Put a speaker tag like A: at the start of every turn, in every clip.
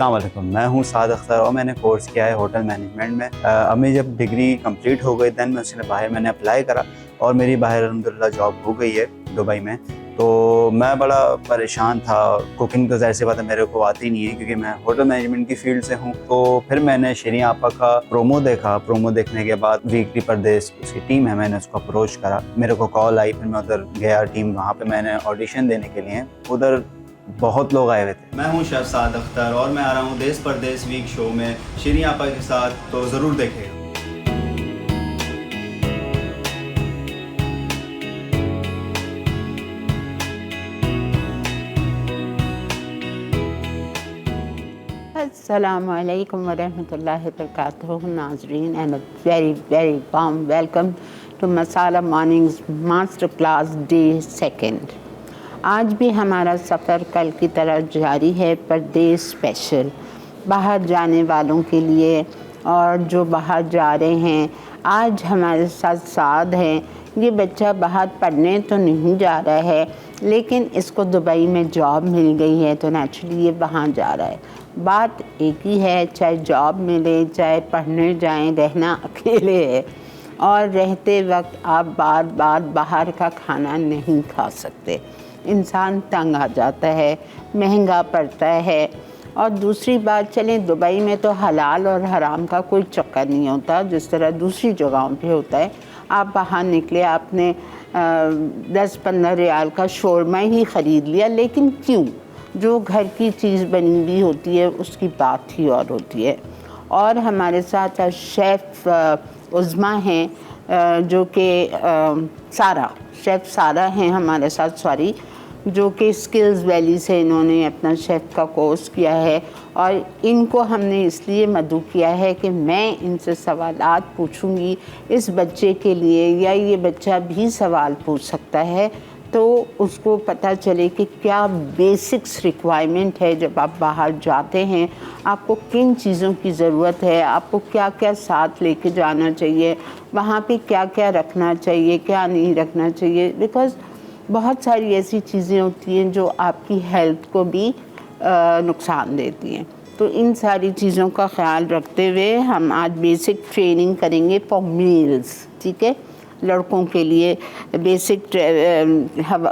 A: अस्सलाम वालेकुम, मैं हूँ साद अख्तर और मैंने कोर्स किया है होटल मैनेजमेंट में। अब मेरी जब डिग्री कंप्लीट हो गई दैन मैं उसने बाहर मैंने अप्लाई करा और मेरी बाहर अल्हम्दुलिल्लाह जॉब हो गई है दुबई में। तो मैं बड़ा परेशान था। कुकिंग तो ज़ाहिर सी बात है मेरे को आती नहीं है क्योंकि मैं होटल मैनेजमेंट की फील्ड से हूँ। तो फिर मैंने शरीन आपा का प्रोमो देखा। प्रोमो देखने के बाद वीकली परदेश उसकी टीम है, मैंने उसको अप्रोच करा, मेरे को कॉल आई, फिर मैं उधर गया टीम वहाँ पे मैंने ऑडिशन देने के लिए। उधर बहुत लोग आए हुए थे। मैं हूँ शेफ साद अख्तर और मैं आ रहा हूँ देश परदेश वीक शो में शरीन आपा के साथ, तो ज़रूर देखेगा।
B: Assalamu alaikum wa rahmatullahi wa barakatuh नाज़रीन, and a very warm welcome to masala mornings master class day second. आज भी हमारा सफ़र कल की तरह जारी है, परदेश स्पेशल बाहर जाने वालों के लिए और जो बाहर जा रहे हैं। आज हमारे साथ साद हैं। ये बच्चा बाहर पढ़ने तो नहीं जा रहा है, लेकिन इसको दुबई में जॉब मिल गई है तो नेचुरली ये वहाँ जा रहा है। बात एक ही है, चाहे जॉब मिले चाहे पढ़ने जाएं, रहना अकेले है और रहते वक्त आप बार बार बाहर का खाना नहीं खा सकते। इंसान तंग आ जाता है, महंगा पड़ता है। और दूसरी बात, चलें दुबई में तो हलाल और हराम का कोई चक्कर नहीं होता जिस तरह दूसरी जगहों पे होता है। आप बाहर निकले, आपने 10-15 रियाल का शोरमा ही ख़रीद लिया, लेकिन क्यों? जो घर की चीज़ बनी हुई होती है उसकी बात ही और होती है। और हमारे साथ शेफ़ उज़्मा हैं जो कि शेफ़ सारा हैं हमारे साथ, सॉरी, जो कि स्किल्स वैली से इन्होंने अपना शेफ़ का कोर्स किया है। और इनको हमने इसलिए मदऊ किया है कि मैं इनसे सवालात पूछूंगी इस बच्चे के लिए, या ये बच्चा भी सवाल पूछ सकता है तो उसको पता चले कि क्या बेसिक्स रिक्वायरमेंट है जब आप बाहर जाते हैं, आपको किन चीज़ों की ज़रूरत है, आपको क्या क्या साथ लेके जाना चाहिए, वहाँ पे क्या क्या रखना चाहिए, क्या नहीं रखना चाहिए। बिकॉज़ बहुत सारी ऐसी चीज़ें होती हैं जो आपकी हेल्थ को भी नुकसान देती हैं। तो इन सारी चीज़ों का ख्याल रखते हुए हम आज बेसिक ट्रेनिंग करेंगे फॉर मेल्स, ठीक है, लड़कों के लिए बेसिक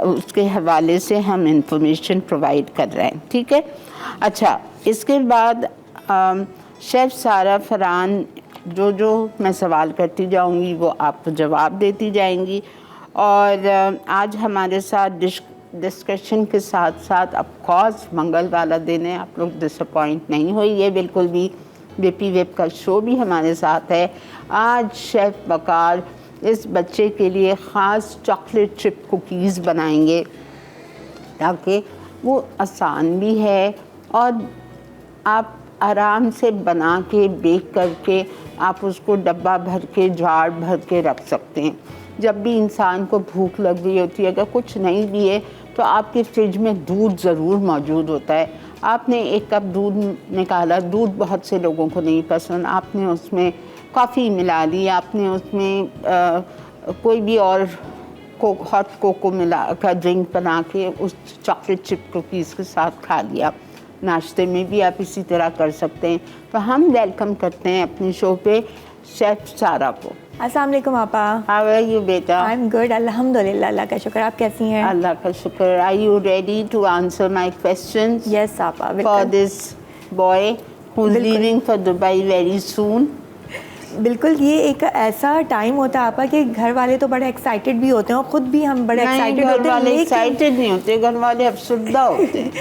B: उसके हवाले से हम इंफॉर्मेशन प्रोवाइड कर रहे हैं, ठीक है। अच्छा, इसके बाद शेफ़ सारा फरहान जो मैं सवाल करती जाऊंगी वो आपको जवाब देती जाएंगी। और आज हमारे साथ डिस्कशन के साथ साथ ऑफ कोर्स मंगल वाला दिन है, आप लोग डिसअपॉइंट नहीं होइए बिल्कुल भी। बीपी वेब का शो भी हमारे साथ है। आज शेफ़ बकार इस बच्चे के लिए ख़ास चॉकलेट चिप कुकीज़ बनाएंगे ताकि वो आसान भी है और आप आराम से बना के बेक करके आप उसको डब्बा भर के जार भर के रख सकते हैं। जब भी इंसान को भूख लग रही होती है, अगर कुछ नहीं भी है तो आपके फ्रिज में दूध ज़रूर मौजूद होता है। आपने 1 कप दूध निकाला, दूध बहुत से लोगों को नहीं पसंद, आपने उसमें कॉफ़ी मिला ली, आपने उसमें कोई भी और हॉट कोको मिला का ड्रिंक बना के उस चॉकलेट चिप कुकीज़ के साथ खा लिया। नाश्ते में भी आप इसी तरह कर सकते हैं। तो हम वेलकम करते हैं अपने शो पे शेफ़ सारा को।
C: अस्सलाम वालेकुम आपा।
B: हाउ आर यू बेटा?
C: आई एम गुड, अल्हम्दुलिल्लाह, अल्लाह का शुक्र। आप कैसी हैं?
B: अल्लाह का शुक्र। Are you ready to answer my questions?
C: Yes आपा,
B: for this boy who is leaving for Dubai very soon.
C: बिल्कुल, ये एक ऐसा टाइम होता है आपा कि घर वाले तो बड़े एक्साइटेड भी होते हैं और ख़ुद भी हम बड़े एक्साइटेड होते हैं।
B: घर वाले एक्साइटेड नहीं होते, घर वाले अफसरदा होते हैं।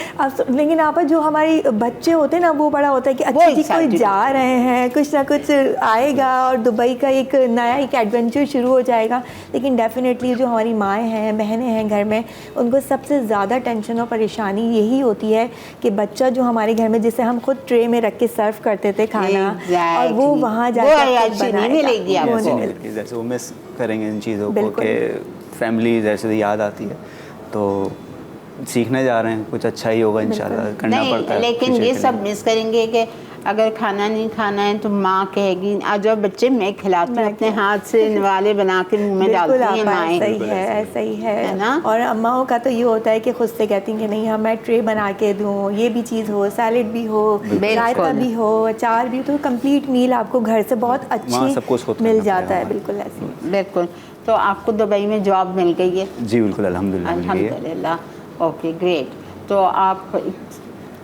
C: लेकिन आपा जो हमारे बच्चे होते हैं ना, वो बड़ा होता है कि अच्छा जी कोई जा रहे हैं, कुछ ना कुछ आएगा और दुबई का एक नया एडवेंचर शुरू हो जाएगा। लेकिन डेफिनेटली जो हमारी माएँ हैं, बहनें हैं घर में, उनको सबसे ज़्यादा टेंशन और परेशानी यही होती है कि बच्चा जो हमारे घर में, जिसे हम खुद ट्रे में रख के सर्व करते थे खाना, और वो वहाँ जाकर
B: नहीं मिलेगी आपको।
A: जैसे वो मिस करेंगे इन चीज़ों को कि फैमिली जैसे याद आती है, तो सीखने जा रहे हैं, कुछ अच्छा ही होगा इंशाल्लाह, करना पड़ता है।
B: लेकिन ये सब मिस करेंगे कि अगर खाना नहीं खाना है तो माँ कहेगी आ जाओ बच्चे मैं खिलाती हूँ, अपने हाथ से निवाले बना के मुँह में डालती हैं माएँ।
C: सही है, ऐसा ही है
B: ना।
C: और अम्माओं का तो ये होता है कि खुद से कहती हैं कि नहीं हाँ मैं ट्रे बना के दूँ, ये भी चीज़ हो, सैलेड भी हो, रायता भी हो, अचार भी, तो कंप्लीट मील आपको घर से बहुत अच्छी मिल जाता है। बिल्कुल ऐसे।
B: बिल्कुल। तो आपको दुबई में जॉब मिल गई है?
A: जी बिल्कुल, अल्हम्दुलिल्लाह।
B: अल्हम्दुलिल्लाह। Okay great. तो आप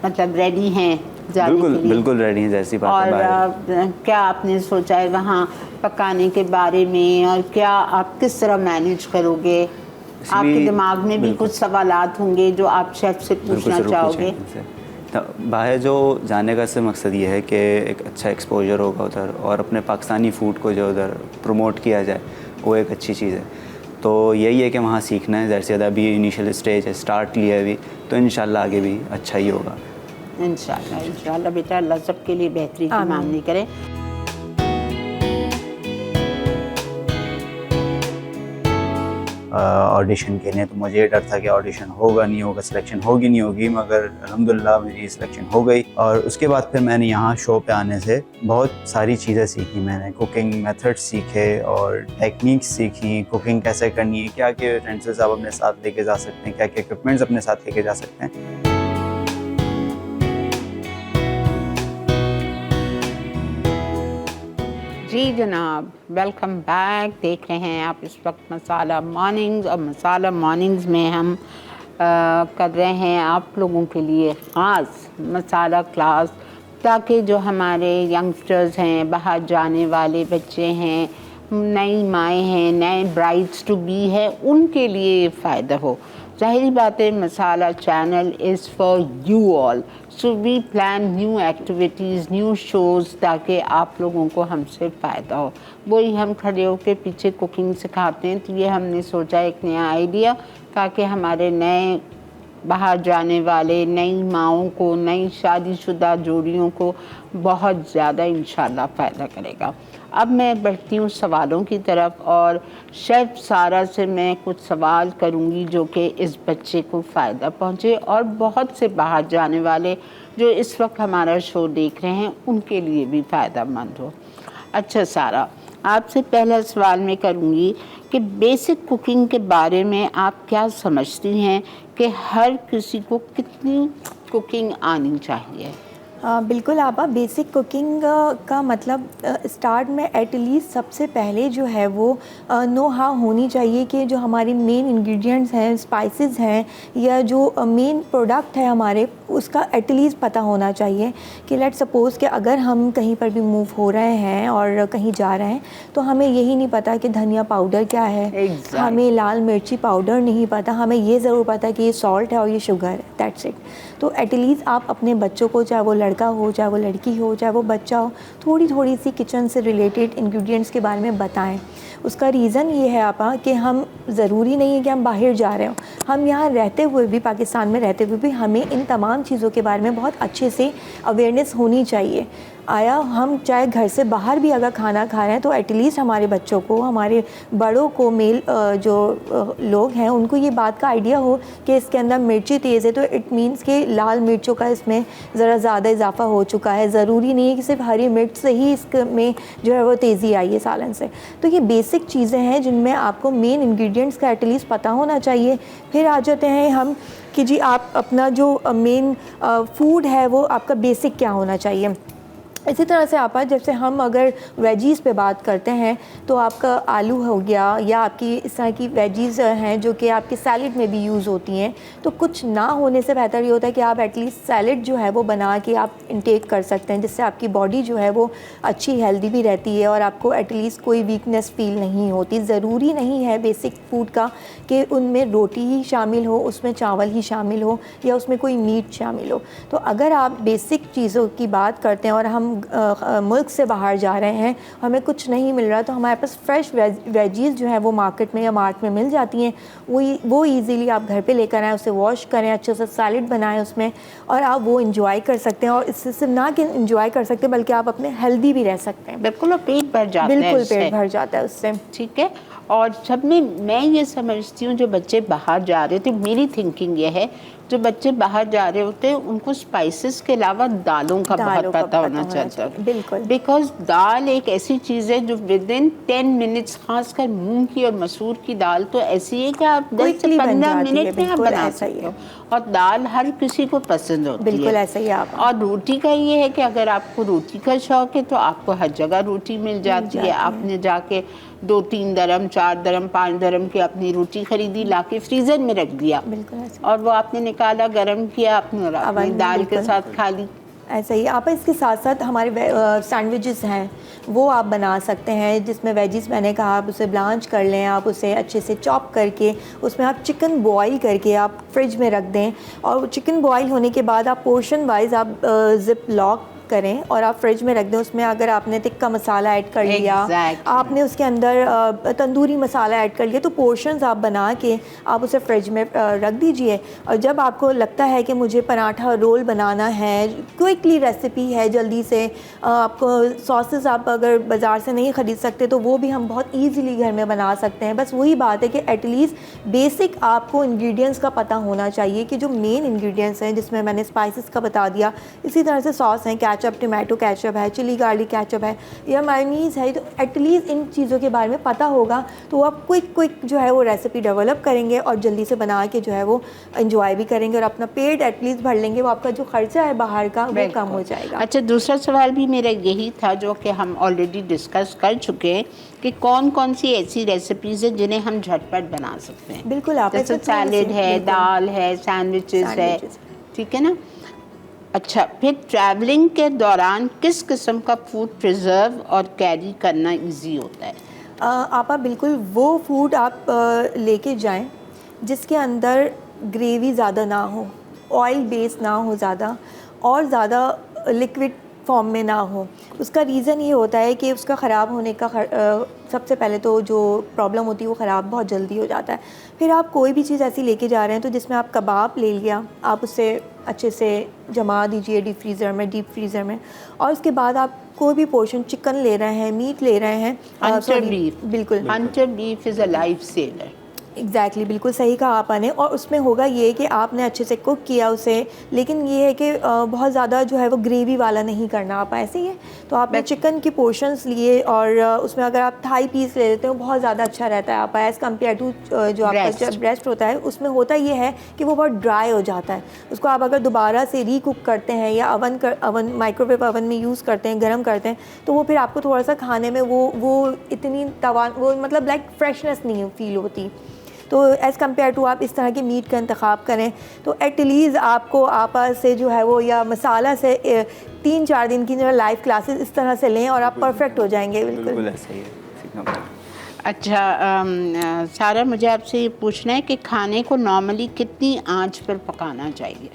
B: मतलब रेडी हैं जाने के लिए?
A: बिल्कुल रेडी हैं, जैसी बात है।
B: और क्या आपने सोचा है वहाँ पकाने के बारे में, और क्या आप किस तरह मैनेज करोगे? आपके दिमाग में भी कुछ सवालात होंगे जो आप शेफ से पूछना चाहोगे?
A: बाहर जो जाने का सिर्फ मकसद ये है कि एक अच्छा एक्सपोजर होगा उधर, और अपने पाकिस्तानी फ़ूड को जो उधर प्रमोट किया जाए वो एक अच्छी चीज़ है। तो यही है कि वहाँ सीखना है। ज़ाहिर सी बात अभी इनिशियल स्टेज है, स्टार्ट लिया है अभी, तो इंशाल्लाह आगे भी अच्छा ही होगा।
B: इंशाल्लाह बेटा, अल्लाह सबके लिए बेहतरी की मांगनी करे।
A: ऑडिशन के लिए तो मुझे ये डर था कि ऑडिशन होगा नहीं होगा, सिलेक्शन होगी नहीं होगी, मगर अल्हम्दुलिल्लाह मेरी सिलेक्शन हो गई। और उसके बाद फिर मैंने यहाँ शो पे आने से बहुत सारी चीज़ें सीखी। मैंने कुकिंग मेथड्स सीखे और टेक्निक्स सीखी, कुकिंग कैसे करनी है, क्या क्या यूटेंसिल्स आप अपने साथ लेके जा सकते हैं, क्या क्या इक्विपमेंट्स अपने साथ लेके जा सकते हैं।
B: जी जनाब, वेलकम बैक। देख रहे हैं आप इस वक्त मसाला मॉर्निंग्स, और मसाला मॉर्निंग्स में हम कर रहे हैं आप लोगों के लिए ख़ास मसाला क्लास, ताकि जो हमारे यंगस्टर्स हैं, बाहर जाने वाले बच्चे हैं, नई माएँ हैं, नए ब्राइड्स टू बी है, उनके लिए ये फ़ायदा हो। ज़ाहिरी बात है Masala channel is for you all, so we plan new activities, new shows, ताकि आप लोगों को हमसे फ़ायदा हो। वही हम खड़े होकर पीछे कुकिंग सिखाते हैं, तो ये हमने सोचा एक नया आइडिया, ताकि हमारे नए बाहर जाने वाले नई माओं को, नई शादीशुदा जोड़ियों को बहुत ज़्यादा इंशाल्लाह फ़ायदा करेगा। अब मैं बढ़ती हूँ सवालों की तरफ, और शेफ़ सारा से मैं कुछ सवाल करूँगी जो कि इस बच्चे को फ़ायदा पहुँचे, और बहुत से बाहर जाने वाले जो इस वक्त हमारा शो देख रहे हैं उनके लिए भी फ़ायदेमंद हो। अच्छा सारा, आपसे पहला सवाल मैं करूँगी कि बेसिक कुकिंग के बारे में आप क्या समझती हैं कि हर किसी को कितनी कुकिंग आनी चाहिए?
C: बिल्कुल आपा, बेसिक कुकिंग का मतलब स्टार्ट में एटलीस्ट सबसे पहले जो है वो नो हाउ होनी चाहिए कि जो हमारे मेन इंग्रेडिएंट्स हैं, स्पाइसेस हैं, या जो मेन प्रोडक्ट है हमारे, उसका एटलीस्ट पता होना चाहिए। कि लेट्स सपोज़ कि अगर हम कहीं पर भी मूव हो रहे हैं और कहीं जा रहे हैं, तो हमें यही नहीं पता कि धनिया पाउडर क्या है, हमें लाल मिर्ची पाउडर नहीं पता, हमें ये ज़रूर पता कि ये सॉल्ट है और ये शुगर है, दैट्स इट। तो एटलीस्ट आप अपने बच्चों को, चाहे वो लड़का हो, चाहे वो लड़की हो, चाहे वो बच्चा हो, थोड़ी थोड़ी सी किचन से रिलेटेड इंग्रेडिएंट्स के बारे में बताएं। उसका रीज़न ये है आपा कि हम ज़रूरी नहीं है कि हम बाहर जा रहे हो, हम यहाँ रहते हुए भी, पाकिस्तान में रहते हुए भी, हमें इन तमाम चीज़ों के बारे में बहुत अच्छे से अवेयरनेस होनी चाहिए। आया हम चाहे घर से बाहर भी अगर खाना खा रहे हैं, तो एटलीस्ट हमारे बच्चों को, हमारे बड़ों को, मेल जो लोग हैं, उनको ये बात का आइडिया हो कि इसके अंदर मिर्ची तेज़ है, तो इट मीन्स कि लाल मिर्चों का इसमें ज़रा ज़्यादा इजाफा हो चुका है। ज़रूरी नहीं है कि सिर्फ हरी मिर्च से ही इसमें जो है वो तेज़ी आई है सालन से। तो ये बेसिक चीज़ें हैं जिनमें आपको मेन इंग्रेडिएंट्स का एटलीस्ट पता होना चाहिए। फिर आ जाते हैं हम कि जी आप अपना जो मेन फूड है वो आपका बेसिक क्या होना चाहिए। इसी तरह से आपा, जैसे हम अगर वेजीज़ पे बात करते हैं, तो आपका आलू हो गया, या आपकी इस तरह की वेजीज़ हैं जो कि आपके सैलेड में भी यूज़ होती हैं, तो कुछ ना होने से बेहतर ये होता है कि आप एटलीस्ट सैलेड जो है वो बना के आप इंटेक कर सकते हैं, जिससे आपकी बॉडी जो है वो अच्छी हेल्दी भी रहती है और आपको एटलीस्ट कोई वीकनेस फील नहीं होती। ज़रूरी नहीं है बेसिक फूड का कि उनमें रोटी ही शामिल हो, उसमें चावल ही शामिल हो, या उसमें कोई मीट शामिल हो। तो अगर आप बेसिक चीज़ों की बात करते हैं और हम मुल्क से बाहर जा रहे हैं, हमें कुछ नहीं मिल रहा, तो हमारे पास फ्रेश वेजीज़ जो है वो मार्केट में या मार्ट में मिल जाती हैं। वो ईज़िली आप घर पे लेकर आएँ, उसे वॉश करें, अच्छे से सैलेड बनाएं उसमें, और आप वो इंजॉय कर सकते हैं। और इससे सिर्फ ना कि इंजॉय कर सकते हैं, बल्कि आप अपने हेल्दी भी रह सकते हैं।
B: बिल्कुल, और पेट भर जाता है,
C: बिल्कुल पेट भर जाता है उससे।
B: ठीक है। और सब में मैं ये समझती हूँ जो बच्चे बाहर जा रहे थे, मेरी थिंकिंग ये है जो बच्चे बाहर जा रहे होते हैं उनको स्पाइसेस के अलावा दालों का बहुत पता होना चाहिए।
C: बिल्कुल,
B: बिकॉज दाल एक ऐसी चीज़ है जो विद इन 10 मिनट्स, खासकर मूंग की और मसूर की दाल तो ऐसी है कि आप 10 से 15 मिनट में आप बना सकते हो, और दाल हर किसी को पसंद होती है।
C: बिल्कुल ऐसा ही आप।
B: और रोटी का ये है कि अगर आपको रोटी का शौक है तो आपको हर जगह रोटी मिल जाती है। आपने जाके 2-3 दरम, 4 दरम, 5 दरम की अपनी रोटी खरीदी, लाके फ्रीजर में रख दिया, और वो आपने निकाला, गरम किया आपने और अपनी दाल के साथ खा ली।
C: ऐसा ही आप इसके साथ साथ हमारे सैंडविचेस हैं वो आप बना सकते हैं, जिसमें वेजिस मैंने कहा आप उसे ब्लांच कर लें, आप उसे अच्छे से चॉप करके उसमें आप चिकन बॉईल करके आप फ्रिज में रख दें, और चिकन बॉईल होने के बाद आप पोर्शन वाइज आप जिप लॉक करें और आप फ्रिज में रख दें। उसमें अगर आपने टिक्का मसाला ऐड कर लिया, आपने उसके अंदर तंदूरी मसाला ऐड कर लिया, तो पोर्शंस आप बना के आप उसे फ्रिज में रख दीजिए। और जब आपको लगता है कि मुझे पराठा रोल बनाना है, क्विकली रेसिपी है, जल्दी से आपको सॉसेस आप अगर बाज़ार से नहीं ख़रीद सकते तो वो भी हम बहुत ईजीली घर में बना सकते हैं। बस वही बात है कि एटलीस्ट बेसिक आपको इंग्रेडिएंट्स का पता होना चाहिए कि जो मेन इंग्रेडिएंट्स हैं, जिसमें मैंने स्पाइसेस का बता दिया, इसी तरह से सॉस हैं, केचप, टमाटो केचप है, चिली गार्लिक केचप है या मायोनीज़ है, तो एटलीस्ट इन चीज़ों के बारे में पता होगा तो आप क्विक जो है वो रेसिपी डेवलप करेंगे और जल्दी से बना के जो है वो एंजॉय भी करेंगे और अपना पेट एटलीस्ट भर लेंगे। वो आपका जो खर्चा है बाहर का वो कम हो जाएगा।
B: अच्छा, दूसरा सवाल भी मेरा यही था जो कि हम ऑलरेडी डिस्कस कर चुके हैं कि कौन कौन सी ऐसी रेसिपीज़ हैं जिन्हें हम झटपट बना सकते हैं।
C: बिल्कुल, आप
B: जैसे सैलेड है, दाल है, सैंडविचेस है, ठीक है ना। अच्छा, फिर ट्रैवलिंग के दौरान किस किस्म का फूड प्रिजर्व और कैरी करना इजी होता है?
C: आप बिल्कुल वो फूड आप लेके जाएं जिसके अंदर ग्रेवी ज़्यादा ना हो, ऑयल बेस ना हो ज़्यादा, और ज़्यादा लिक्विड फॉर्म में ना हो। उसका रीज़न ये होता है कि उसका ख़राब होने का सबसे पहले तो जो प्रॉब्लम होती है वो ख़राब बहुत जल्दी हो जाता है। फिर आप कोई भी चीज़ ऐसी लेके जा रहे हैं तो जिसमें आप कबाब ले लिया, आप उसे अच्छे से जमा दीजिए डीप फ्रीज़र में, और उसके बाद आप कोई भी पोर्शन चिकन ले रहे हैं, मीट ले रहे हैं,
B: हंटर बीफ,
C: बिल्कुल
B: hunter beef is a life saver.
C: Exactly, बिल्कुल सही कहा आपने। और उसमें होगा ये कि आपने अच्छे से कुक किया उसे, लेकिन ये है कि बहुत ज़्यादा जो है वो ग्रेवी वाला नहीं करना। आप ऐसे ही है तो आपने चिकन की पोर्शंस लिए और उसमें अगर आप थाई पीस ले लेते हो बहुत ज़्यादा अच्छा रहता है आप एज़ कम्पेयर टू जो आपका ब्रेस्ट होता है। उसमें होता ये है कि वो बहुत ड्राई हो जाता है। उसको आप अगर दोबारा से रीकुक करते हैं या अवन माइक्रोवेव अवन में यूज़ करते हैं, गर्म करते हैं, तो वो फिर आपको थोड़ा सा खाने में वो इतनी वो मतलब लाइक फ्रेशनेस नहीं फील होती। तो एज़ कम्पेयर टू आप इस तरह के मीट का इंतखाब करें तो एटलीस्ट आपको आपा से जो है वो या मसाला से 3-4 दिन की जो लाइव क्लासेस इस तरह से लें और आप परफेक्ट हो जाएंगे। बिल्कुल
A: ऐसा ही है।
B: अच्छा सारा, मुझे आपसे ये पूछना है कि खाने को नॉर्मली कितनी आंच पर पकाना चाहिए?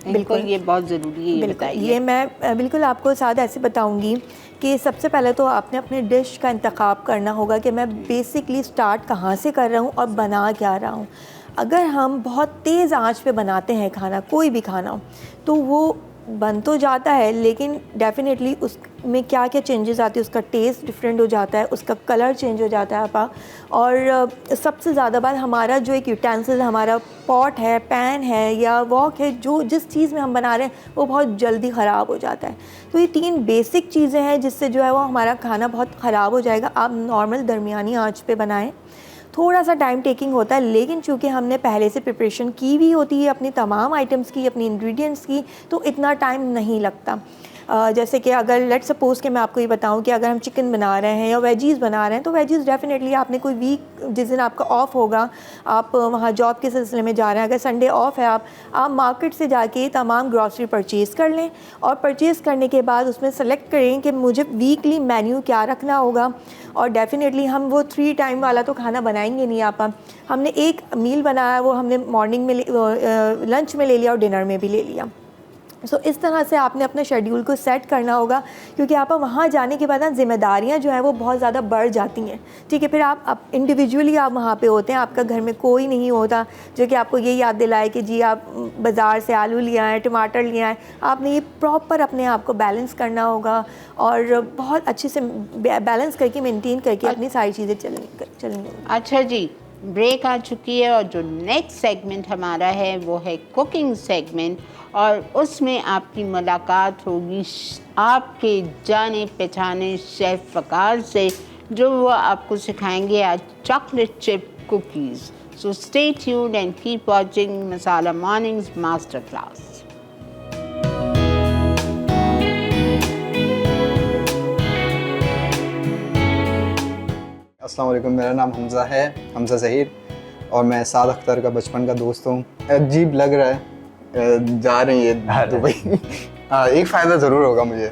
B: बिल्कुल, ये बहुत ज़रूरी है,
C: बिल्कुल ये मैं बिल्कुल आपको साथ ऐसे बताऊंगी कि सबसे पहले तो आपने अपने डिश का इंतखाब करना होगा कि मैं बेसिकली स्टार्ट कहाँ से कर रहा हूँ और बना क्या रहा हूँ। अगर हम बहुत तेज़ आंच पे बनाते हैं खाना, कोई भी खाना हो, तो वो बन तो जाता है लेकिन डेफिनेटली उसमें क्या क्या चेंजेस आती है, उसका टेस्ट डिफरेंट हो जाता है, उसका कलर चेंज हो जाता है आपा। और सबसे ज़्यादा बात, हमारा जो एक यूटेंसिल, हमारा पॉट है, पैन है या वॉक है, जो जिस चीज़ में हम बना रहे हैं वो बहुत जल्दी ख़राब हो जाता है। तो ये 3 बेसिक चीज़ें हैं जिससे जो है वो हमारा खाना बहुत ख़राब हो जाएगा। आप नॉर्मल दरमियानी आँच पर बनाएँ, थोड़ा सा टाइम टेकिंग होता है, लेकिन चूँकि हमने पहले से प्रिपरेशन की भी होती है अपनी तमाम आइटम्स की, अपनी इंग्रेडिएंट्स की, तो इतना टाइम नहीं लगता। जैसे कि अगर लेट सपोज़ कि मैं आपको ये बताऊं कि अगर हम चिकन बना रहे हैं या वेजीज़ बना रहे हैं, तो वेजीज़ डेफिनेटली आपने कोई वीक जिस दिन आपका ऑफ होगा, आप वहाँ जॉब के सिलसिले में जा रहे हैं, अगर संडे ऑफ है, आप मार्केट से जाके तमाम ग्रॉसरी परचेज़ कर लें और परचेज़ करने के बाद उसमें सेलेक्ट करें कि मुझे वीकली मेन्यू क्या रखना होगा। और डेफिनेटली हम वो 3 टाइम वाला तो खाना बनाएंगे नहीं। आप हमने एक मील बनाया, वो हमने मॉर्निंग में लंच में ले लिया और डिनर में भी ले लिया। सो इस तरह से आपने अपने शेड्यूल को सेट करना होगा, क्योंकि आप वहाँ जाने के बाद ना ज़िम्मेदारियाँ जो हैं वो बहुत ज़्यादा बढ़ जाती हैं। ठीक है, फिर आप इंडिविजुअली आप वहाँ पे होते हैं, आपका घर में कोई नहीं होता जो कि आपको ये याद दिलाए कि जी आप बाज़ार से आलू ले आएँ, टमाटर ले आएँ। आपने ये प्रॉपर अपने आप को बैलेंस करना होगा और बहुत अच्छे से बैलेंस करके मेनटेन करके अपनी सारी चीज़ें चलेंगी।
B: अच्छा जी, ब्रेक आ चुकी है और जो नेक्स्ट सेगमेंट हमारा है वो है कुकिंग सेगमेंट, और उसमें आपकी मुलाकात होगी आपके जाने पहचाने शेफ़ वकार से, जो वो आपको सिखाएंगे आज chocolate chip cookies. So stay tuned and keep watching masala mornings master class.
D: अस्सलाम वालेकुम, मेरा नाम हमज़ा है, हमज़ा ज़हीर, और मैं साद अख्तर का बचपन का दोस्त हूँ। अजीब लग रहा है जा रही है दुबई। हाँ, एक फ़ायदा ज़रूर होगा मुझे,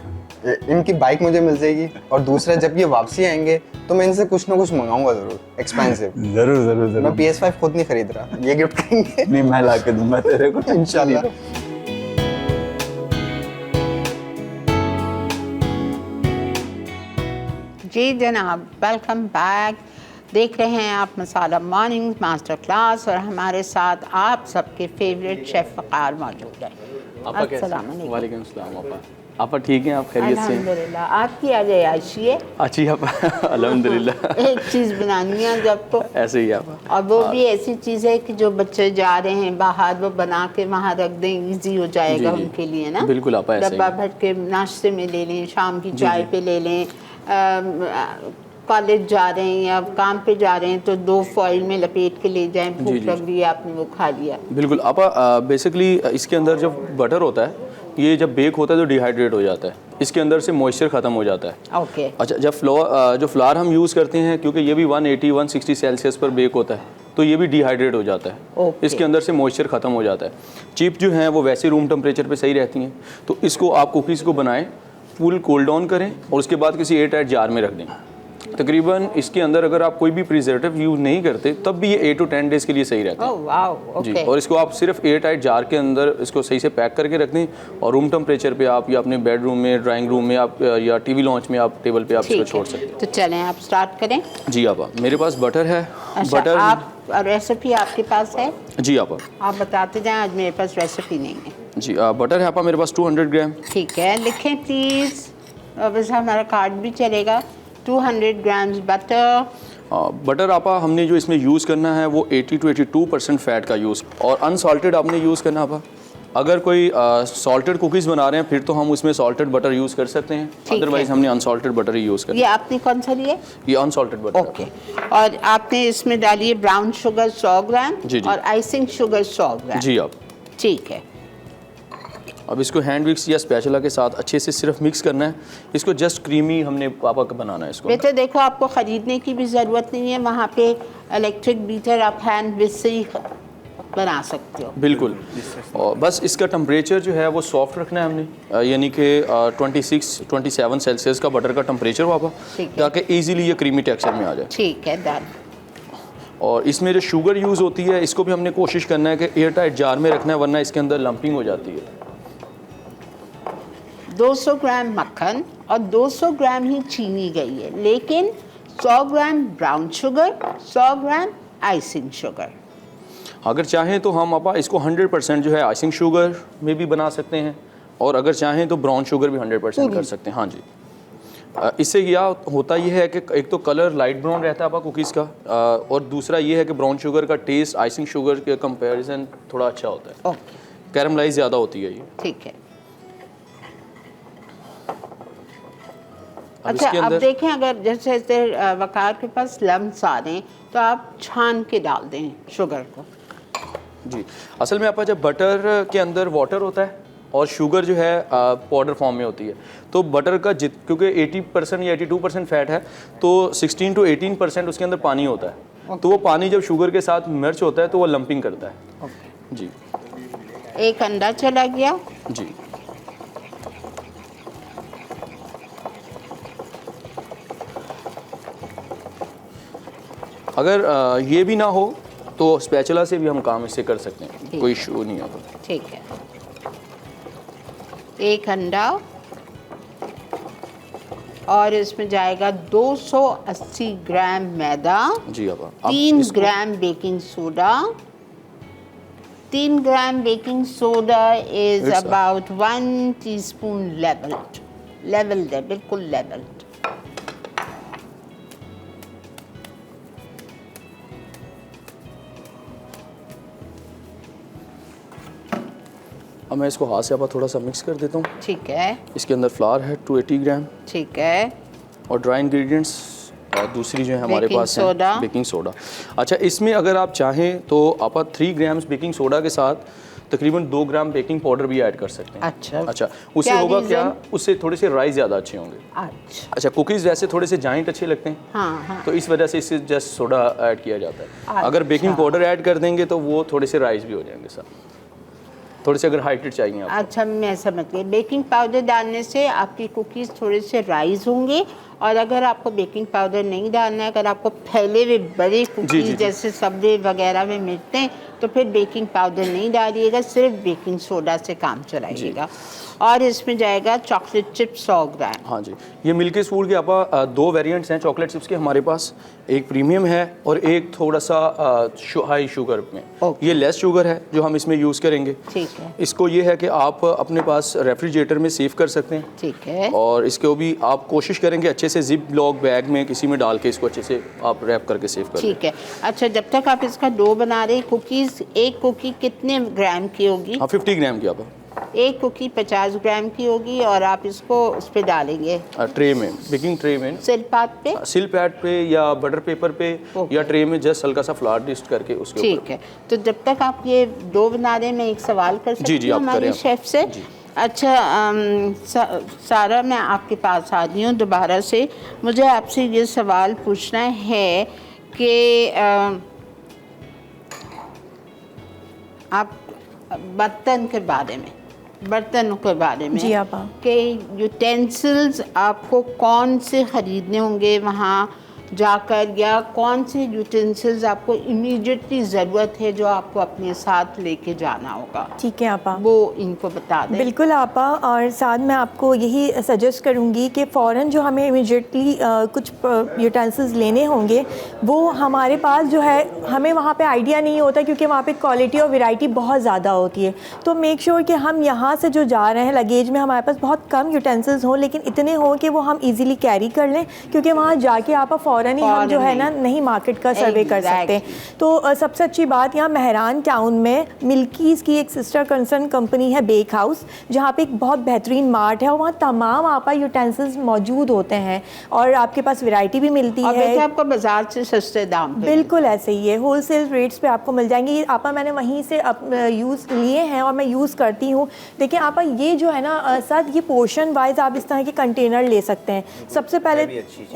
D: इनकी बाइक मुझे मिल जाएगी, और दूसरा जब ये वापसी आएंगे तो मैं इनसे कुछ ना कुछ मंगाऊंगा ज़रूर, एक्सपेंसिव।
A: जरूर जरूर जरूर।
D: मैं PS5 खुद नहीं खरीद रहा, ये गिफ्ट करेंगे।
A: नहीं, मैं ला के दूंगा तेरे को
D: इंशाल्लाह।
B: जी जनाब, वेलकम बैक। देख रहे हैं आप मसाला मॉर्निंग मास्टर क्लास, और हमारे साथ आप सबके फेवरेट शेफ़ वकार मौजूद है। अस्सलाम वालेकुम।
E: वालेकुम सलाम। आपा ठीक हैं? आप खैरियत से?
B: अल्हम्दुलिल्लाह। आपकी आज अयाशी है?
E: अच्छी आपा। अल्हम्दुलिल्लाह।
B: एक चीज़ बनानी है जब तो
E: ऐसे ही आपा।
B: और वो भी ऐसी चीज़ है कि जो बच्चे जा रहे हैं बाहर, वो बना के वहाँ रख दें, इजी हो जाएगा
E: जी, जी।
B: उनके लिए ना।
E: बिल्कुल आपा, ऐसे ही।
B: डब्बा भर के नाश्ते में ले लें, शाम की
E: जी,
B: चाय
E: जी।
B: पे ले लें, कॉलेज जा रहे हैं या काम पे जा रहे हैं तो 2 फॉइल में लपेट के ले जाएं, भूख
E: जी, जी।
B: लग रही है आपने वो खा लिया।
E: बिल्कुल आपा। बेसिकली इसके अंदर जब बटर होता है, ये जब बेक होता है तो डिहाइड्रेट हो जाता है, इसके अंदर से मॉइस्चर ख़त्म हो जाता है।
B: ओके।
E: अच्छा, जब जो फ्लावर हम यूज़ करते हैं, क्योंकि ये भी 180-160 सेल्सियस पर बेक होता है, तो ये भी डिहाइड्रेट हो जाता है।
B: ओके।
E: इसके अंदर से मॉइस्चर ख़त्म हो जाता है। चिप जो हैं वो वैसे रूम टेम्परेचर पे सही रहती हैं। तो इसको आप कुकीज़ को बनाएं, फुल कोल डाउन करें, और उसके बाद किसी एयर टाइट जार में रख दें। तकरीबन इसके अंदर अगर आप कोई भी प्रिजर्वेटिव यूज़ नहीं करते तब भी ये 8 to 10 डेज़ के लिए सही रहता है।
B: ओह वाओ,
E: जी,
B: ओके।
E: और इसको आप सिर्फ एयर टाइट जार के अंदर इसको सही से पैक करके रख दें, और रूम टेम्परेचर पे आप या अपने बेडरूम में, ड्राइंग रूम में आप या टीवी लॉन्च में आप टेबल पे आप इसको
B: ठीक
E: छोड़
B: है,
E: सकते हैं।
B: तो चलें आप स्टार्ट करें।
E: जी आपा, मेरे पास बटर है।
B: अच्छा,
E: बटर
B: आप रेसिपी आपके पास है?
E: जी आपा।
B: आप बताते जाएं, आज मेरे पास रेसिपी नहीं है।
E: जी बटर है आपा मेरे पास 200 ग्राम।
B: ठीक है, लिखें प्लीज़। वैसे हमारा कार्ड भी चलेगा। 200 ग्राम्स बटर।
E: बटर आपा हमने जो इसमें यूज़ करना है वो 80 to 82% फ़ैट का यूज़, और अनसॉल्टेड आपने यूज़ करना आपा। अगर कोई सॉल्टेड कुकीज़ बना रहे हैं फिर तो हम उसमें सॉल्टेड बटर यूज़ कर सकते हैं,
B: है।
E: अदरवाइज़ हमने अनसॉल्टेड बटर ही यूज़ करना
B: ये आपने कौन सा लिया?
E: ये अनसॉल्टेड बटर।
B: ओके। और आपने इसमें डाली है ब्राउन शुगर 100 ग्राम
E: जी, जी।
B: और आइसिंग शुगर 100 ग्राम।
E: जी आप।
B: ठीक है।
E: अब इसको हैंड विक्स या स्पैचुला के साथ अच्छे से सिर्फ मिक्स करना है। इसको जस्ट क्रीमी हमने पापा का बनाना है इसको।
B: बेटे देखो, आपको ख़रीदने की भी ज़रूरत नहीं है, वहाँ पे इलेक्ट्रिक बीटर आप हैंड विक्स से ही बना सकते हो।
E: बिल्कुल। और बस इसका टेम्परेचर जो है वो सॉफ्ट रखना है हमने, यानी कि 26-27 सेल्सियस का बटर का टेम्परेचर पापा,
B: ठीक है।
E: ताकि ईजिली ये क्रीमी टेक्सचर में आ जाए।
B: ठीक है, डन।
E: और इसमें जो शुगर यूज़ होती है इसको भी हमने कोशिश करना है कि एयर टाइट जार में रखना है, वरना इसके अंदर लंपिंग हो जाती है।
B: 200 ग्राम मक्खन और 200 ग्राम ही चीनी गई है, लेकिन 100 ग्राम ब्राउन शुगर, 100 ग्राम आइसिंग शुगर।
E: अगर चाहें तो हम आपा इसको 100% जो है आइसिंग शुगर में भी बना सकते हैं, और अगर चाहें तो ब्राउन शुगर भी 100% कर सकते हैं। हाँ जी। इससे क्या होता ये है कि एक तो कलर लाइट ब्राउन रहता है आपका कुकीज़ का, और दूसरा ये है कि ब्राउन शुगर का टेस्ट आइसिंग शुगर के कंपैरिजन थोड़ा अच्छा होता है।
B: ओके,
E: कैरमलाइज ज़्यादा होती है ये।
B: ठीक है।
E: अब
B: अच्छा,
E: इसके
B: अब
E: अंदर
B: देखें, अगर जैसे वकार के पास लम्स आ रहे हैं तो आप छान के डाल दें शुगर को।
E: जी, असल में आपका जब बटर के अंदर वाटर होता है और शुगर जो है पाउडर फॉर्म में होती है, तो बटर का क्योंकि 80% या 82% फैट है, तो 16 to 18% उसके अंदर पानी होता है। तो वो पानी जब शुगर के साथ मिर्च होता है तो वो लंपिंग करता है।
B: ओके।
E: जी।
B: एक अंडा चला गया।
E: जी। अगर ये भी ना हो तो स्पैचुला से भी हम काम इससे कर सकते हैं, कोई इशू नहीं होगा।
B: ठीक है। एक अंडा, और इसमें जाएगा 280 ग्राम मैदा,
E: जी अब
B: 3 gram baking soda. 3 gram baking soda is
E: It's
B: about 1 teaspoon levelled है, बिल्कुल लेवल्ड।
E: अब मैं इसको हाथ से आप थोड़ा सा मिक्स कर देता हूँ।
B: ठीक है,
E: इसके अंदर फ्लावर है 280 ग्राम
B: ठीक है,
E: और ड्राई इंग्रेडिएंट्स और दूसरी जो है हमारे
B: बेकिंग
E: पास है
B: सोडा।
E: Baking soda. अच्छा, इसमें अगर आप चाहें तो आप 3 ग्राम्स बेकिंग सोडा के साथ तकरीबन 2 ग्राम बेकिंग पाउडर भी ऐड कर सकते हैं।
B: अच्छा,
E: उससे
B: क्या
E: होगा क्या,
B: reason?
E: उससे थोड़े से राइस ज़्यादा अच्छे होंगे। अच्छा, कुकीज़ वैसे थोड़े से जाइंट अच्छे लगते हैं,
B: हाँ हाँ,
E: तो इस वजह से इससे जस्ट सोडा ऐड किया जाता है। अगर
B: अच्छा।
E: बेकिंग पाउडर ऐड कर देंगे तो वो थोड़े से राइस भी हो जाएंगे सर, थोड़े से अगर हाइटेड चाहिए आप।
B: अच्छा मैं समझ गई। बेकिंग पाउडर डालने से आपकी कुकीज़ थोड़े से राइज होंगे, और अगर आपको बेकिंग पाउडर नहीं डालना है, अगर आपको फैले हुए बड़े कुकीज़ जैसे सबवे वगैरह में मिलते हैं, तो फिर बेकिंग पाउडर नहीं डालिएगा, सिर्फ बेकिंग सोडा से काम चलाइएगा। और इसमें जाएगा चॉकलेट चिप्स 100 ग्राम।
E: हाँ जी, ये मिल्कीज़ फूड के आपा 2 वेरिएंट्स हैं चॉकलेट चिप्स के हमारे पास, एक प्रीमियम है और एक थोड़ा सा हाई शुगर में। ये लेस शुगर है जो हम इसमें यूज़ करेंगे।
B: ठीक है,
E: इसको ये है कि आप अपने पास रेफ्रिजरेटर में सेव कर सकते हैं,
B: ठीक है,
E: और इसको भी आप कोशिश करेंगे अच्छे से जिप लॉक बैग में किसी में डाल के इसको अच्छे से आप रैप करके सेव कर।
B: ठीक है। अच्छा, जब तक आप इसका डो बना रहे, कुकीज़ एक कुकी कितने ग्राम की होगी?
E: हाँ, 50 ग्राम की आप
B: एक कुकी 50 ग्राम की होगी, और आप इसको उस पर डालेंगे
E: ट्रे में, बेकिंग ट्रे में,
B: सिलपात पे।
E: सिल पैड पे या बटर पेपर पे या ट्रे में जस्ट हल्का सा फ्लावर डिस्ट करके उसके ऊपर।
B: ठीक है, तो जब तक आप ये डो बना रहे हैं, मैं एक सवाल कर सकती
E: जी,
B: हूँ
E: आप
B: हमारे
E: करें।
B: शेफ से? अच्छा, सारा मैं आपके पास आ रही हूँ दोबारा से। मुझे आपसे ये सवाल पूछना है कि आप बर्तनों के बारे में
C: जी आपा।
B: कि यूटेंसिल्स आपको कौन से ख़रीदने होंगे वहाँ जाकर, या कौन से यूटेंसिल्स आपको इमीडिएटली ज़रूरत है जो आपको अपने साथ लेके जाना होगा?
C: ठीक है आपा,
B: वो इनको बता दें।
C: बिल्कुल आपा। और साथ मैं आपको यही सजेस्ट करूँगी कि फ़ौरन जो हमें इमीडिएटली कुछ यूटेंसिल्स लेने होंगे, वो हमारे पास जो है हमें वहाँ पे आइडिया नहीं होता, क्योंकि वहाँ पे क्वालिटी और वैरायटी बहुत ज़्यादा होती है। तो मेक श्योर कि हम यहाँ से जो जा रहे हैं लगेज में हमारे पास बहुत कम यूटेंसिल्स हों, लेकिन इतने हों कि वो हम ईज़िली कैरी कर लें, क्योंकि वहाँ जाके आप फ़ौरन ही हम जो है ना नहीं मार्केट का सर्वे कर सकते हैं। तो सबसे अच्छी बात, यहाँ मेहरान टाउन में मिल्कीज़ की एक सिस्टर कंसर्न कंपनी है बेक हाउस, जहाँ पे एक बहुत बेहतरीन मार्ट है, और वहाँ तमाम आपा यूटेंसिल्स मौजूद होते हैं, और आपके पास वैरायटी भी मिलती है।
B: आपको बाजार से सस्ते दाम पे
C: बिल्कुल ऐसे ही है, होलसेल रेट्स पे आपको मिल जाएंगे। आपा मैंने वहीं से यूज़ लिए हैं और मैं यूज़ करती हूँ। देखिए आपा, ये जो है ना साथ ये पोर्शन वाइज आप इस तरह के कंटेनर ले सकते हैं। सबसे पहले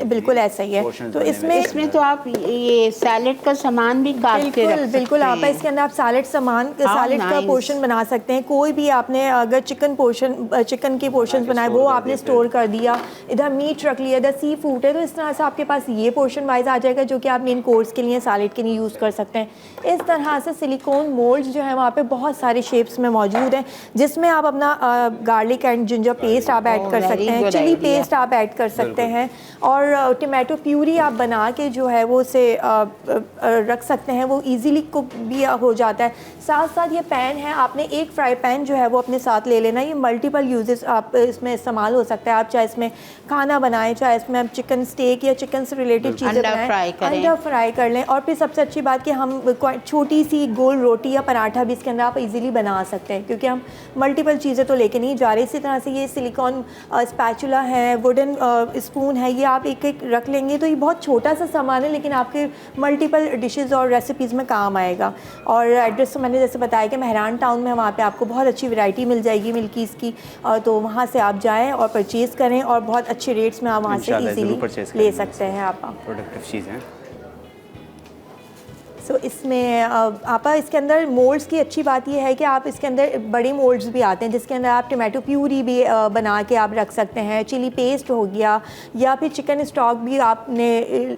C: बिल्कुल ऐसा ही है। तो इसमें
B: तो आप ये सैलेड का सामान भी काट के रख सकते हैं।
C: बिल्कुल आपा, इसके अंदर आप सैलेड का पोर्शन बना सकते हैं। कोई भी आपने अगर चिकन के पोर्शन बनाए, वो आपने स्टोर कर दिया, इधर मीट रख लिया, इधर सी फूड है, तो इस तरह से आपके पास ये पोर्शन वाइज आ जाएगा, जो कि आप मेन कोर्स के लिए, सैलेड के लिए यूज़ कर सकते हैं। इस तरह से सिलिकॉन मोल्ड्स जो है वहाँ पे बहुत सारे शेप्स में मौजूद हैं, जिसमें आप अपना गार्लिक एंड जिंजर पेस्ट आप ऐड कर सकते हैं, चिली पेस्ट आप ऐड कर सकते हैं, और टमाटो प्यूरी आप बना के जो है वो उसे रख सकते हैं। वो इजीली कुक भी हो जाता है। साथ साथ ये पैन है, आपने एक फ्राई पैन जो है वो अपने साथ ले लेना। ये मल्टीपल यूजेस आप इसमें इस्तेमाल हो सकता है। आप चाहे इसमें खाना बनाएं, चाहे इसमें आप चिकन स्टेक या चिकन से रिलेटेड चीज़ें बनाएं, अंडा फ्राई कर लें। और फिर सबसे अच्छी बात कि हम छोटी सी गोल रोटी या पराठा भी इसके अंदर आप इजीली बना सकते हैं, क्योंकि हम मल्टीपल चीज़ें तो लेके नहीं जा रहे। इसी तरह से ये सिलिकॉन स्पैचुला है, वुडन स्पून है, ये आप एक एक रख लेंगे तो ये बहुत छोटा सा सामान है, लेकिन आपके मल्टीपल डिशेस और रेसिपीज़ में काम आएगा। और एड्रेस तो मैंने जैसे बताया कि मेहरान टाउन में, वहाँ पे आपको बहुत अच्छी वैरायटी मिल जाएगी मिल्कीज़ की, तो वहाँ से आप जाएं और परचेज़ करें, और बहुत अच्छे रेट्स में आप वहाँ से इजीली ले सकते हैं। आप
A: प्रोडक्टिव चीज़ें।
C: सो इसमें आपा इसके अंदर मोल्ड्स की अच्छी बात यह है कि आप इसके अंदर बड़े मोल्ड्स भी आते हैं, जिसके अंदर आप टमाटो प्यूरी भी बना के आप रख सकते हैं, चिली पेस्ट हो गया, या फिर चिकन स्टॉक भी आपने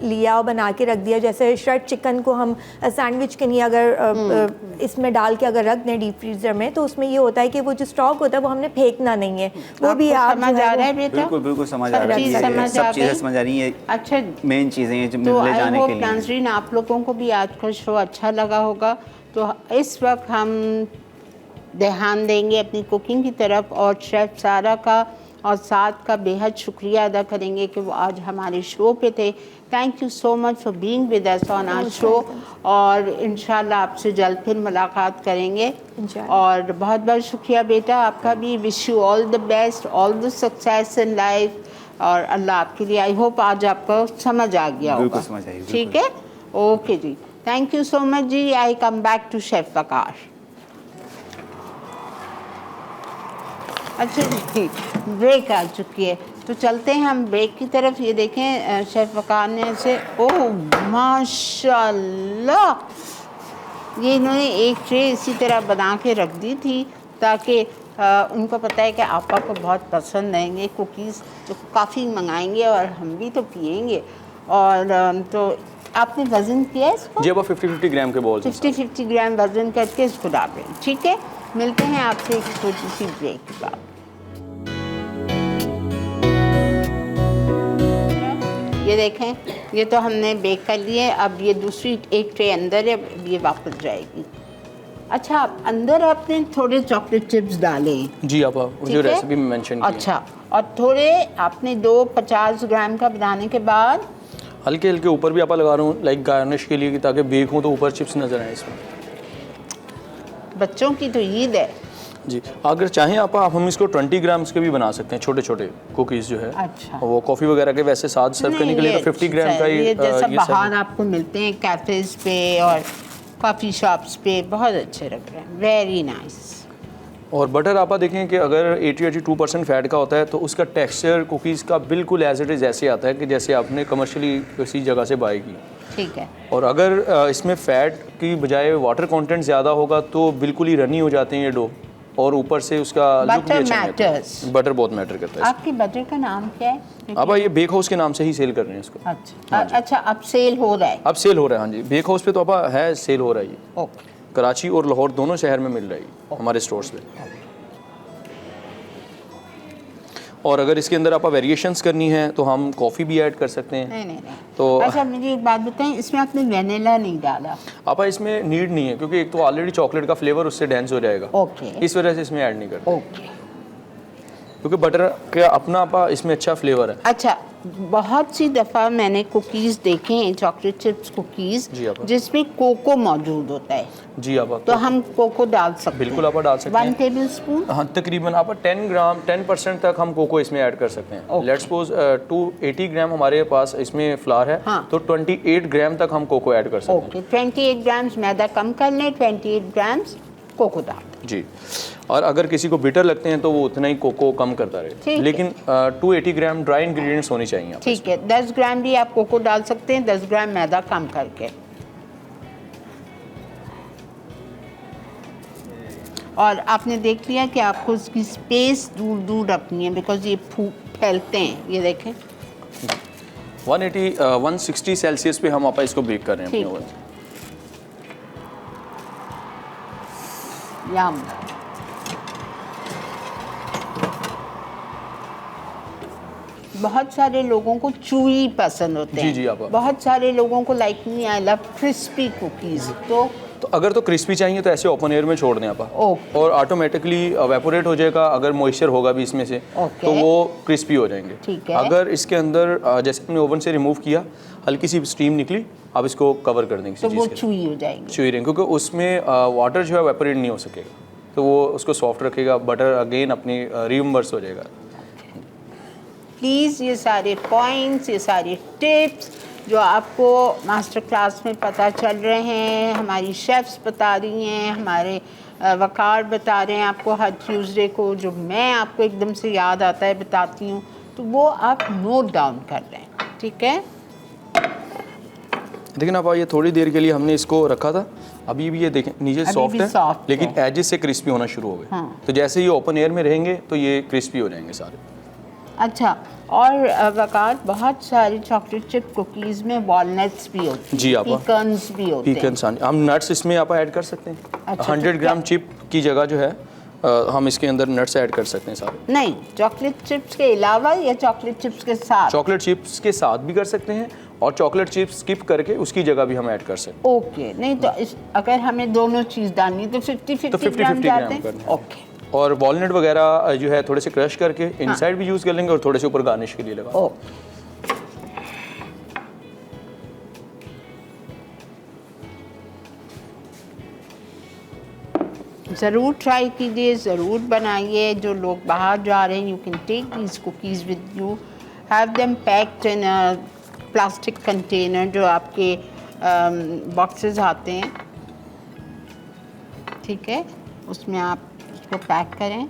C: लिया और बना के रख दिया। जैसे श्रेड चिकन को हम सैंडविच के लिए अगर इसमें डाल के अगर रख दें डीप फ्रीजर में, तो उसमें ये होता है कि वो जो स्टॉक होता है वो हमने फेंकना नहीं है। वो भी आप
B: समझ आ रहा है बेटा?
A: बिल्कुल बिल्कुल समझ आ रही है, सब चीज़ें समझ आ रही हैं।
B: अच्छा,
A: मेन चीज़ें हैं जो
B: तो
A: ले जाने के लिए।
B: नाज़रीन, आप लोगों को भी आज का शो अच्छा लगा होगा, तो इस वक्त हम ध्यान देंगे अपनी कुकिंग की तरफ, और शेफ़ सारा का और साथ का बेहद शुक्रिया अदा करेंगे कि वो आज हमारे शो पे थे। Thank you so much for being with us on our show, और इंशाल्लाह आपसे जल्द फिर मुलाकात करेंगे।
C: इंशाल्लाह।
B: और बहुत बहुत शुक्रिया बेटा आपका भी। Wish you all the best, all the success in life, और अल्लाह आपके लिए, आई होप आज आपको समझ आ गया
A: बिल्कुल
B: होगा।
A: समझ आई, बिल्कुल।
B: ठीक है, ओके जी, थैंक यू सो मच जी। I come back to chef Waqar. अच्छा जी, ब्रेक आ चुकी है तो चलते हैं हम ब्रेक की तरफ। ये देखें शेफ वकार ने ऐसे, ओह माशाल्लाह, ये इन्होंने एक ट्रे इसी तरह बना के रख दी थी ताकि उनको पता है कि आपा को बहुत पसंद आएंगे कुकीज़, तो काफ़ी मंगाएंगे और हम भी तो पिएंगे। और तो आपने वज़न किया है इसको?
E: जी अब 50-50 ग्राम के बॉल्स हैं।
B: 50-50 ग्राम वज़न करके इसको डाल रहे हैं। ठीक है, मिलते हैं आपसे एक छोटी सी ब्रेक के बाद। ये देखें, ये तो हमने बेक कर लिए। अब ये दूसरी एक ट्रे अंदर है, अब ये वापस जाएगी। अच्छा, अंदर आपने थोड़े चॉकलेट चिप्स डाले हैं?
E: जी आप
B: ठीक
E: जो
B: है?
E: रेसिपी में मेंशन की है।
B: अच्छा, और थोड़े आपने 250 ग्राम का बनाने के बाद
E: हल्के हल्के ऊपर भी आप लगा रहा हूँ, लाइक गार्निश के लिए कि ताकि बेक हो तो ऊपर चिप्स नजर आए इसमें।
B: बच्चों की तो ईद है।
E: जी अगर चाहें आप हम इसको 20 ग्राम्स के भी बना सकते हैं, छोटे छोटे कुकीज़ जो है।
B: अच्छा।
E: वो कॉफ़ी वगैरह के वैसे साथ सर्व करने के लिए तो 50 ग्राम का ही
B: ये जैसा
E: ये
B: बाहर आपको मिलते हैं कैफेज पे और कॉफ़ी शॉप्स पे, बहुत अच्छे लग रहे हैं, वेरी नाइस।
E: और बटर आप देखें कि अगर 80-82% फैट का होता है तो उसका टेक्सचर कुकीज़ का बिल्कुल एज इट इज़ ऐसे आता है कि जैसे आपने कमर्शियली किसी जगह से बाय की।
B: ठीक है।
E: और अगर इसमें फ़ैट की बजाय वाटर कंटेंट ज़्यादा होगा तो बिल्कुल ही रनी हो जाते हैं ये डो, और ऊपर से उसका लुक भी
B: बटर
E: अच्छा नहीं आता।
B: मैटर्स।
E: बटर बहुत मैटर करता है।
B: आपके बटर का नाम क्या है?
E: अब ये बेक हाउस के नाम से ही सेल कर रहे हैं इसको।
B: अच्छा अच्छा, अब सेल हो रहा है?
E: अब सेल हो रहा है, हाँ जी, बेक हाउस पे तो अब है, सेल हो रहा है ये।
B: ओके।
E: कराची और लाहौर दोनों शहर में मिल रहा है हमारे स्टोर्स पे। और अगर इसके अंदर आप वेरिएशंस करनी है तो हम कॉफ़ी भी ऐड कर सकते हैं।
B: नहीं।
E: तो
B: अच्छा, मुझे एक बात बताएं, इसमें आपने वेनिला नहीं डाला?
E: आप इसमें नीड नहीं है क्योंकि एक तो ऑलरेडी चॉकलेट का फ्लेवर उससे डेंस हो जाएगा।
B: ओके।
E: इस वजह से इसमें ऐड नहीं करते
B: ओके।
E: क्योंकि बटर का अपना इसमें अच्छा फ्लेवर है।
B: अच्छा, बहुत सी दफ़ा मैंने कुकीज़ देखे हैं, चॉकलेट चिप्स कुकीज़,
E: जी आपा।
B: जिसमें कोको मौजूद होता है,
E: जी आप
B: तो हम कोको डाल सकते हैं?
E: बिल्कुल आप डाल सकते हैं।
B: 1 टेबल स्पून?
E: हाँ, तकरीबन आप 10% तक हम कोको इसमें ऐड कर सकते हैं।
B: Okay.
E: लेट्स सपोज 280 ग्राम हमारे पास इसमें फ्लावर है,
B: हाँ।
E: तो 28 ग्राम तक हम कोको ऐड कर सकते हैं।
B: ओके, 28 ग्राम्स मैदा कम कर लें, 28 ग्राम्स कोको डाल दें।
E: जी, और अगर किसी को बिटर लगते हैं तो वो उतना ही कोको कम करता
B: ठीक
E: रहे,
B: है।
E: लेकिन 280 ग्राम ड्राई इंग्रेडिएंट्स होनी चाहिए।
B: ठीक है, 10 ग्राम भी आप कोको डाल सकते हैं, 10 ग्राम मैदा कम करके। और आपने देख लिया कि आपको उसकी स्पेस दूर दूर रखनी है, बिकॉज ये फैलते हैं। ये देखें,
E: 160 सेल्सियस पे हम इसको बेक कर रहे हैं
B: ठीक
E: अपने
B: है।
E: ओवन।
B: यम। बहुत सारे लोगों को चूई पसंद होते हैं।
E: जी, जी, आपा।
B: बहुत सारे लोगों को like me, I love crispy cookies.
E: तो अगर तो क्रिस्पी चाहिए तो ऐसे ओपन एयर में छोड़ दें आप,
B: ओके।
E: और ऑटोमेटिकली वेपोरेट हो जाएगा। अगर मॉइस्चर होगा भी इसमें से
B: ओके।
E: तो वो क्रिस्पी हो जाएंगे।
B: ठीक है।
E: अगर इसके अंदर जैसे हमने ओवन से रिमूव किया, हल्की सी स्टीम निकली, आप इसको कवर कर देंगे
B: तो
E: किसी
B: वो
E: चीज़ के
B: चूई हो जाएंगे।
E: चुई रहेंगे, क्योंकि उसमें वाटर जो है वेपोरेट नहीं हो सकेगा, तो वो उसको सॉफ्ट रखेगा। बटर अगेन अपनी रिइम्बर्स हो जाएगा।
B: प्लीज़ ये सारे पॉइंट्स, ये सारे टिप्स जो आपको मास्टर क्लास में पता चल रहे हैं, हमारी शेफ्स बता रही हैं, हमारे वकार बता रहे हैं आपको हर ट्यूसडे को, जो मैं आपको एकदम से याद आता है बताती हूँ, तो वो आप नोट डाउन कर रहे हैं। ठीक है,
E: लेकिन आप ये थोड़ी देर के लिए हमने इसको रखा था, अभी भी ये देखें नीचे
B: अभी
E: सॉफ्ट
B: भी
E: है,
B: soft
E: लेकिन
B: है।
E: एजेस से क्रिस्पी होना शुरू हो गए।
B: हाँ।
E: तो जैसे ये ओपन एयर में रहेंगे तो ये क्रिस्पी हो जाएंगे सारे।
B: अच्छा, और वकार, बहुत सारी चॉकलेट चिप कुकीज़ में वॉलनट्स भी होते हैं,
E: जी, आपा।
B: पीकन्स भी होते हैं।
E: पीकन्स, हम नट्स इसमें आप ऐड कर सकते हैं।
B: अच्छा,
E: 100
B: तो
E: ग्राम चिप की जगह जो है हम इसके अंदर नट्स ऐड कर सकते हैं सारे।
B: नहीं, चॉकलेट चिप्स के अलावा या चॉकलेट चिप्स के साथ?
E: चॉकलेट चिप्स के साथ भी कर सकते हैं, और चॉकलेट चिप्स स्किप करके उसकी जगह भी हम ऐड कर सकते
B: ओके। नहीं तो अगर हमें दोनों चीज़ डालनी है तो 50-50
E: तो 50-50
B: ग्राम
E: ग्राम
B: डालते हैं?
E: करना है।
B: ओके,
E: और वॉलनट वगैरह जो है थोड़े से क्रश करके इनसाइड भी यूज़ कर लेंगे और थोड़े से ऊपर गार्निश के लिए लगा।
B: ओ ज़रूर ट्राई कीजिए, ज़रूर बनाइए। जो लोग बाहर जा रहे हैं, you can take these cookies with you, have them packed in a plastic container जो आपके बॉक्सेस आते हैं, ठीक है, उसमें आप इसको पैक करें।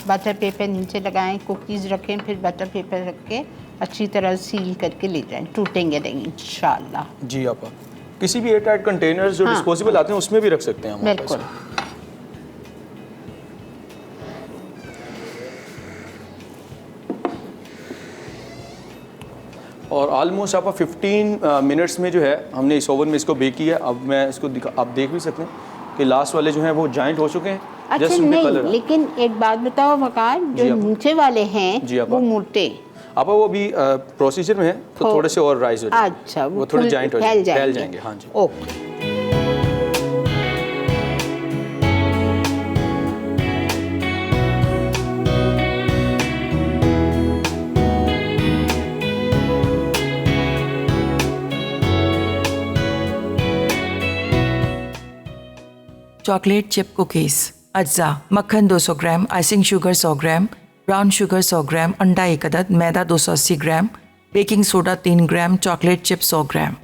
B: बटर पेपर नीचे लगाएं, कुकीज़ रखें, फिर बटर पेपर रख के अच्छी तरह सील करके ले जाएं, टूटेंगे नहीं इंशाल्लाह।
E: जी आपा किसी भी एयर टाइट कंटेनर्स जो डिस्पोजेबल आते हैं उसमें भी रख सकते हैं हम।
B: बिल्कुल।
E: और ऑलमोस्ट आपका 15 मिनट्स में जो है हमने इस ओवन में इसको बेक किया है। अब मैं इसको आप देख भी सकते हैं कि लास्ट वाले जो हैं वो जॉइंट हो चुके हैं।
B: अच्छा
E: Just उनपे
B: नहीं,
E: कलर आ-
B: लेकिन एक बात बताओ वकार,
E: जी
B: जो
E: आप।
B: नीचे वाले हैं
E: जी आप।
B: वो मोटे,
E: आपा वो अभी प्रोसीजर में है तो
B: हो-
E: थोड़े से और राइज हो जाएंगे।
B: अच्छा
E: वो थोड़े
B: फुल
E: जॉइंट हो
B: फैल
E: जाएंगे, फैल जाएंगे। हाँ जी।
B: ओके।
F: Chocolate chip cookies. अज्जा: मक्खन 200 ग्राम, आइसिंग शुगर 100 ग्राम, ब्राउन शुगर 100 ग्राम, अंडा 1 अदद, मैदा 280 ग्राम, बेकिंग सोडा 3 ग्राम, चॉकलेट चिप 100 ग्राम।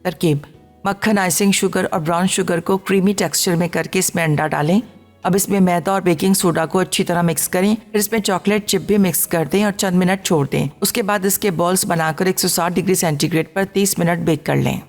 F: तरकीब: मक्खन, आइसिंग शुगर और ब्राउन शुगर को क्रीमी टेक्सचर में करके इसमें अंडा डालें। अब इसमें मैदा और बेकिंग सोडा को अच्छी तरह मिक्स करें, फिर इसमें चॉकलेट चिप भी मिक्स कर दें और चंद मिनट छोड़ दें। उसके बाद इसके बॉल्स बनाकर 160 डिग्री सेंटीग्रेड पर 30 मिनट बेक कर लें।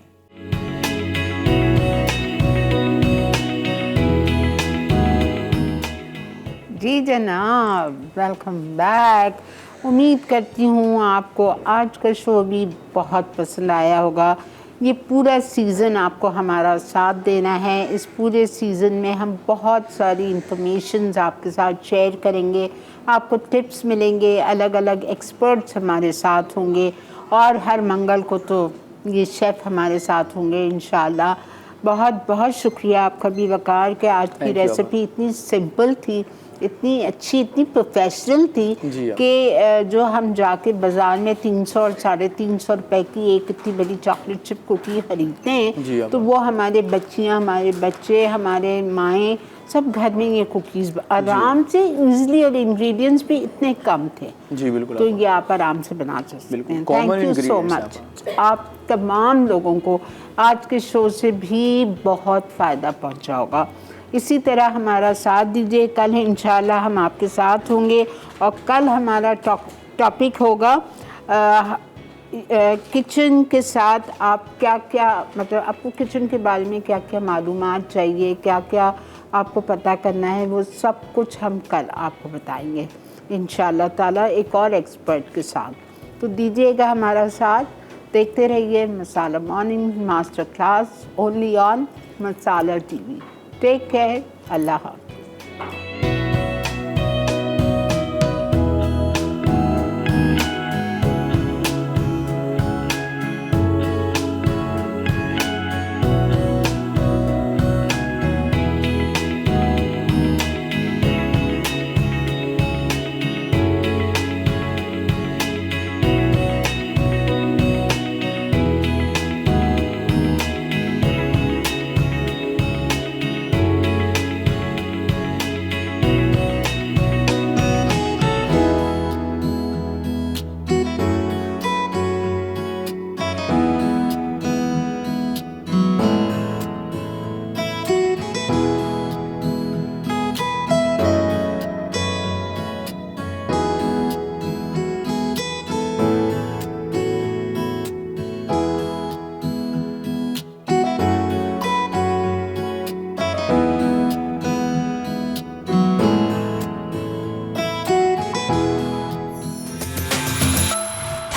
B: जी जनाब, वेलकम बैक। उम्मीद करती हूँ आपको आज का शो भी बहुत पसंद आया होगा। ये पूरा सीज़न आपको हमारा साथ देना है। इस पूरे सीज़न में हम बहुत सारी इंफॉर्मेशंस आपके साथ शेयर करेंगे, आपको टिप्स मिलेंगे, अलग अलग एक्सपर्ट्स हमारे साथ होंगे और हर मंगल को तो ये शेफ़ हमारे साथ होंगे इंशाल्लाह। बहुत बहुत शुक्रिया आपका भी वकार कि आज की रेसिपी इतनी सिंपल थी, इतनी अच्छी, इतनी प्रोफेशनल थी कि जो हम जाके बाज़ार में 300 और 350 रुपए की एक इतनी बड़ी चॉकलेट चिप कुकी ख़रीदते हैं तो वो हमारे बच्चियाँ, हमारे बच्चे, हमारे माएँ सब घर में ये कुकीज़ आराम से ईज़िली, और इंग्रेडिएंट्स भी इतने कम थे।
E: जी बिल्कुल।
B: तो ये आप आराम से बना सकते हैं।
E: Common
B: thank you so
E: ingredients
B: much. आप तमाम लोगों को आज के शो से भी बहुत फ़ायदा पहुंचा होगा। इसी तरह हमारा साथ दीजिए। कल इंशाल्लाह हम आपके साथ होंगे और कल हमारा टॉपिक होगा किचन के साथ आप क्या क्या, मतलब आपको किचन के बारे में क्या क्या मालूमात चाहिए, क्या क्या आपको पता करना है, वो सब कुछ हम कल आपको बताएंगे इंशाल्लाह ताला एक और एक्सपर्ट के साथ। तो दीजिएगा हमारा साथ, देखते रहिए Masala morning master class only on Masala TV. Take care, अल्लाह हाफ़िज़।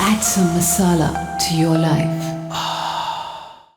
G: Add some masala to your life.